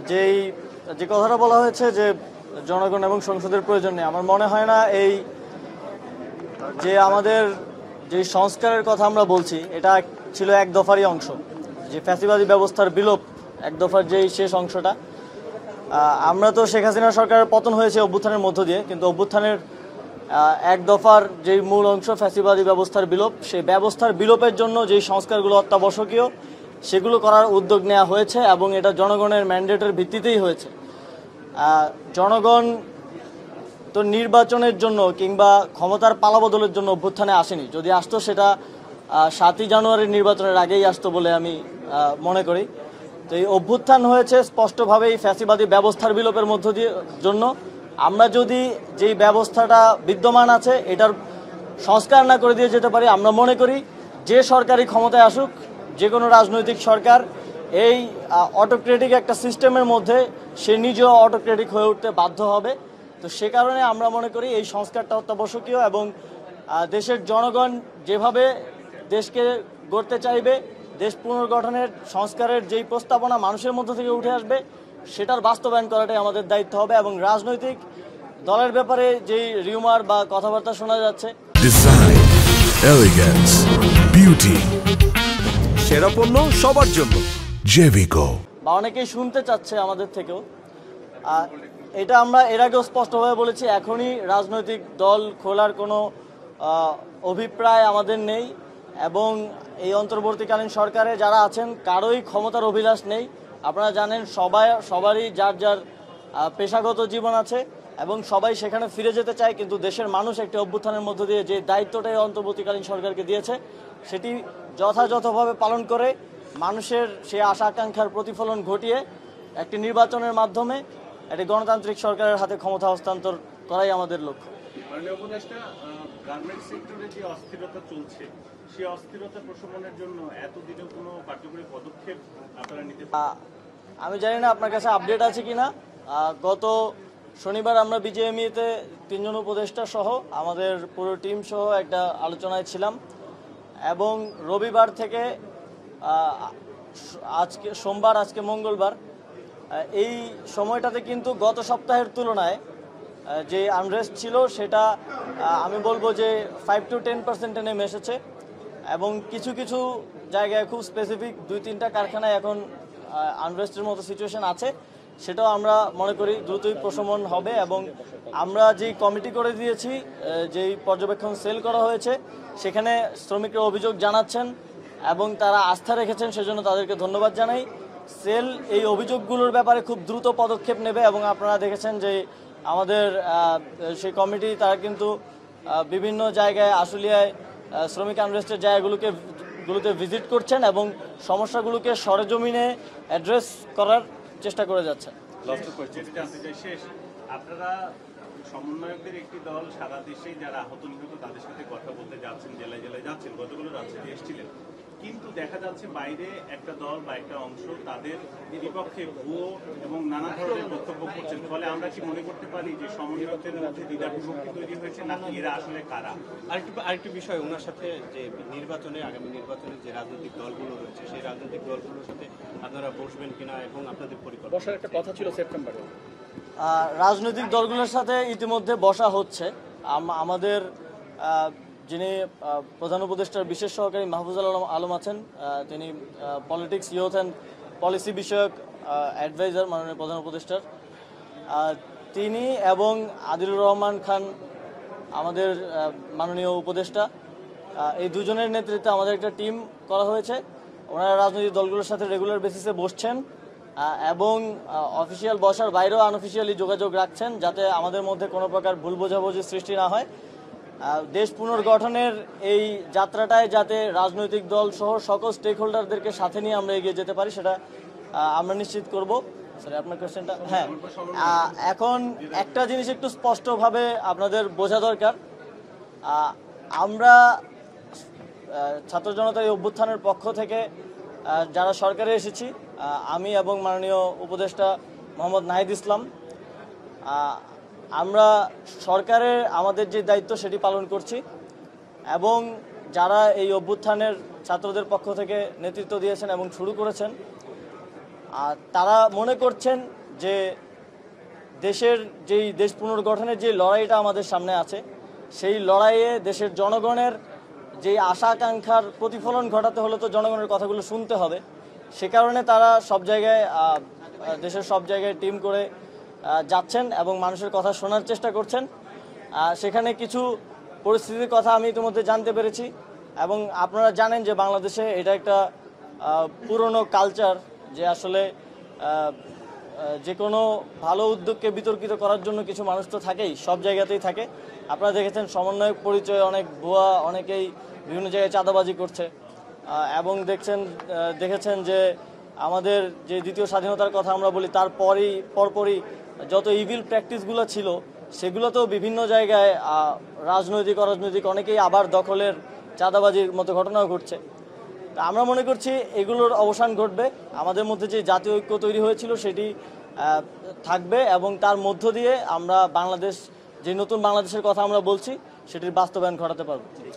যেই যে কথাটা বলা হয়েছে যে জনগণ এবং সংসদের প্রয়োজন নেই, আমার মনে হয় না এই যে আমাদের যে সংস্কারের কথা আমরা বলছি এটা ছিল এক দফারই অংশ। যে ফ্যাসিবাদী ব্যবস্থার বিলোপ এক দফার যেই শেষ অংশটা, আমরা তো শেখ হাসিনা সরকারের পতন হয়েছে অভ্যুত্থানের মধ্য দিয়ে, কিন্তু অভ্যুত্থানের এক দফার যেই মূল অংশ ফ্যাসিবাদী ব্যবস্থার বিলোপ, সেই ব্যবস্থার বিলোপের জন্য যেই সংস্কারগুলো অত্যাবশ্যকীয় সেগুলো করার উদ্যোগ নেওয়া হয়েছে এবং এটা জনগণের ম্যান্ডেটের ভিত্তিতেই হয়েছে। জনগণ তো নির্বাচনের জন্য কিংবা ক্ষমতার পালাবদলের জন্য অভ্যুত্থানে আসেনি, যদি আসতো সেটা 7ই জানুয়ারির নির্বাচনের আগেই আসতো বলে আমি মনে করি। তো এই অভ্যুত্থান হয়েছে স্পষ্টভাবেই ফ্যাসিবাদী ব্যবস্থার বিলোপের মধ্য দিয়ে জন্য। আমরা যদি যেই ব্যবস্থাটা বিদ্যমান আছে এটার সংস্কার না করে দিয়ে যেতে পারি, আমরা মনে করি যে সরকারি ক্ষমতায় আসুক, যে কোনো রাজনৈতিক সরকার এই অটোক্রেটিক একটা সিস্টেমের মধ্যে সে নিজেও অটোক্রেটিক হয়ে উঠতে বাধ্য হবে। তো সে কারণে আমরা মনে করি এই সংস্কারটা অত্যাবশ্যকীয় এবং দেশের জনগণ যেভাবে দেশকে গড়তে চাইবে, দেশ পুনর্গঠনের সংস্কারের যেই প্রস্তাবনা মানুষের মধ্য থেকে উঠে আসবে সেটার বাস্তবায়ন করাটাই আমাদের দায়িত্ব হবে। এবং রাজনৈতিক দলের ব্যাপারে যেই রিউমার বা কথাবার্তা শোনা যাচ্ছে, ডিজাইন, এলিগেন্স, বিউটি, সেরা পণ্য সবার জন্য জেভিকো, বা অনেকেই শুনতে চাচ্ছে আমাদের থেকেও, এটা আমরা এর আগেও স্পষ্টভাবে বলেছি, এখনই রাজনৈতিক দল খোলার কোনো অভিপ্রায় আমাদের নেই এবং এই অন্তর্বর্তীকালীন সরকারে যারা আছেন কারোই ক্ষমতার অভিলাষ নেই। আপনারা জানেন সবারই যার যার পেশাগত জীবন আছে এবং সবাই সেখানে ফিরে যেতে চায়, কিন্তু দেশের মানুষ একটি অভ্যুত্থানের মধ্য দিয়ে যে দায়িত্বটাই অন্তর্বর্তীকালীন সরকারকে দিয়েছে সেটি যথাযথভাবে পালন করে মানুষের সেই আশা আকাঙ্ক্ষার প্রতিফলন ঘটিয়ে একটি নির্বাচনের মাধ্যমে একটি গণতান্ত্রিক সরকারের হাতে ক্ষমতা হস্তান্তর করাই আমাদের লক্ষ্য। মাননীয় উপদেষ্টা, গার্মেন্টস সেক্টরে যে অস্থিরতা চলছে সেই অস্থিরতা প্রশমনের জন্য এতদিনেও কোনো কার্যকরী পদক্ষেপ আপনারা নিতে আমি জানি না আপনার কাছে আপডেট আছে কিনা। গত শনিবার আমরা বিজেএমইতে 3 জন উপদেষ্টা সহ আমাদের পুরো টিম সহ একটা আলোচনায় ছিলাম এবং রবিবার থেকে আজকে সোমবার, আজকে মঙ্গলবার, এই সময়টাতে কিন্তু গত সপ্তাহের তুলনায় যে আনরেস্ট ছিল সেটা আমি বলবো যে 5 to 10% নেমে এসেছে এবং কিছু কিছু জায়গায় খুব স্পেসিফিক 2-3টা কারখানায় এখন আনরেস্টের মতো সিচুয়েশন আছে। সেটাও আমরা মনে করি দ্রুতই প্রশমন হবে এবং আমরা যেই কমিটি করে দিয়েছি, যেই পর্যবেক্ষণ সেল করা হয়েছে, সেখানে শ্রমিকরা অভিযোগ জানাচ্ছেন এবং তারা আস্থা রেখেছেন, সেজন্য তাদেরকে ধন্যবাদ জানাই। সেল এই অভিযোগগুলোর ব্যাপারে খুব দ্রুত পদক্ষেপ নেবে এবং আপনারা দেখেছেন যে আমাদের সেই কমিটি তারা কিন্তু বিভিন্ন জায়গায় আশুলিয়ায় শ্রমিক আনরেস্টের জায়গাগুলোতে ভিজিট করছেন এবং সমস্যাগুলোকে সরেজমিনে অ্যাড্রেস করার চেষ্টা করে যাচ্ছেন। আপনারা সমন্বয়কদের একটি দল সারা দেশে যারা আহত নিহত তাদের সাথে কথা বলতে যাচ্ছেন, জেলায় জেলায় যাচ্ছেন, গতগুলো রাজশাহী এসেছিলেন, কিন্তু দেখা যাচ্ছে বাইরে একটা দল বা একটা অংশ তাদের বিপক্ষে ভুয়ো এবং নানা ধরনের বক্তব্য করছেন। ফলে আমরা কি মনে করতে পারি যে সমন্বয়কদের মধ্যে দ্বিধাবিভক্তি তৈরি হয়েছে, নাকি এরা আসলে কারা? আরেকটি বিষয়, ওনার সাথে যে আগামী নির্বাচনে যে রাজনৈতিক দলগুলো রয়েছে সেই রাজনৈতিক দলগুলোর সাথে আপনারা বসবেন কিনা এবং আপনাদের পরিকল্পনা। বসার একটা কথা ছিল সেপ্টেম্বরে। রাজনৈতিক দলগুলোর সাথে ইতিমধ্যে বসা হচ্ছে। আমাদের যিনি প্রধান উপদেষ্টার বিশেষ সহকারী মাহফুজুল আলম আছেন, তিনি পলিটিক্স, ইউথ অ্যান্ড পলিসি বিষয়ক অ্যাডভাইজার মাননীয় প্রধান উপদেষ্টার, তিনি এবং আদিলুর রহমান খান আমাদের মাননীয় উপদেষ্টা, এই দুজনের নেতৃত্বে আমাদের একটা টিম করা হয়েছে। ওনারা রাজনৈতিক দলগুলোর সাথে রেগুলার বেসিসে বসছেন এবং অফিসিয়াল বসার বাইরেও আনঅফিসিয়ালি যোগাযোগ রাখছেন, যাতে আমাদের মধ্যে কোনো প্রকার ভুল বোঝাবুঝির সৃষ্টি না হয়। দেশ পুনর্গঠনের এই যাত্রাটায় যাতে রাজনৈতিক দল সহ সকল স্টেক হোল্ডারদেরকে সাথে নিয়ে আমরা এগিয়ে যেতে পারি সেটা আমরা নিশ্চিত করব। সরি, আপনার কোয়েশ্চেনটা, হ্যাঁ, এখন একটা জিনিস একটু স্পষ্টভাবে আপনাদের বোঝা দরকার। আমরা ছাত্র জনতার এই অভ্যুত্থানের পক্ষ থেকে যারা সরকারে এসেছি, আমি এবং মাননীয় উপদেষ্টা মোহাম্মদ নাহিদ ইসলাম, আমরা সরকারের আমাদের যে দায়িত্ব সেটি পালন করছি এবং যারা এই অভ্যুত্থানের ছাত্রদের পক্ষ থেকে নেতৃত্ব দিয়েছেন এবং শুরু করেছেন, আর তারা মনে করছেন যে দেশের যেই দেশ পুনর্গঠনের যে লড়াইটা আমাদের সামনে আছে, সেই লড়াইয়ে দেশের জনগণের যেই আশা আকাঙ্ক্ষার প্রতিফলন ঘটাতে হলে তো জনগণের কথাগুলো শুনতে হবে। সে কারণে তারা সব জায়গায় দেশের সব জায়গায় টিম করে যাচ্ছেন এবং মানুষের কথা শোনার চেষ্টা করছেন। সেখানে কিছু পরিস্থিতির কথা আমি ইতিমধ্যে জানতে পেরেছি এবং আপনারা জানেন যে বাংলাদেশে এটা একটা পুরনো কালচার যে আসলে যে কোনো ভালো উদ্যোগকে বিতর্কিত করার জন্য কিছু মানুষ তো থাকেই, সব জায়গাতেই থাকে। আপনারা দেখেছেন সমন্বয়ক পরিচয়ে অনেক ভুয়া, অনেকেই বিভিন্ন জায়গায় চাঁদাবাজি করছে এবং দেখেছেন যে আমাদের যে দ্বিতীয় স্বাধীনতার কথা আমরা বলি তার পরপরই যত ইভিল প্র্যাকটিসগুলো ছিল সেগুলো তো বিভিন্ন জায়গায় রাজনৈতিক অরাজনৈতিক অনেকেই আবার দখলের চাঁদাবাজির মতো ঘটনাও ঘটছে। তা আমরা মনে করছি এগুলোর অবসান ঘটবে, আমাদের মধ্যে যে জাতীয় ঐক্য তৈরি হয়েছিল সেটি থাকবে এবং তার মধ্য দিয়ে আমরা বাংলাদেশ, যে নতুন বাংলাদেশের কথা আমরা বলছি, সেটির বাস্তবায়ন ঘটাতে পারব।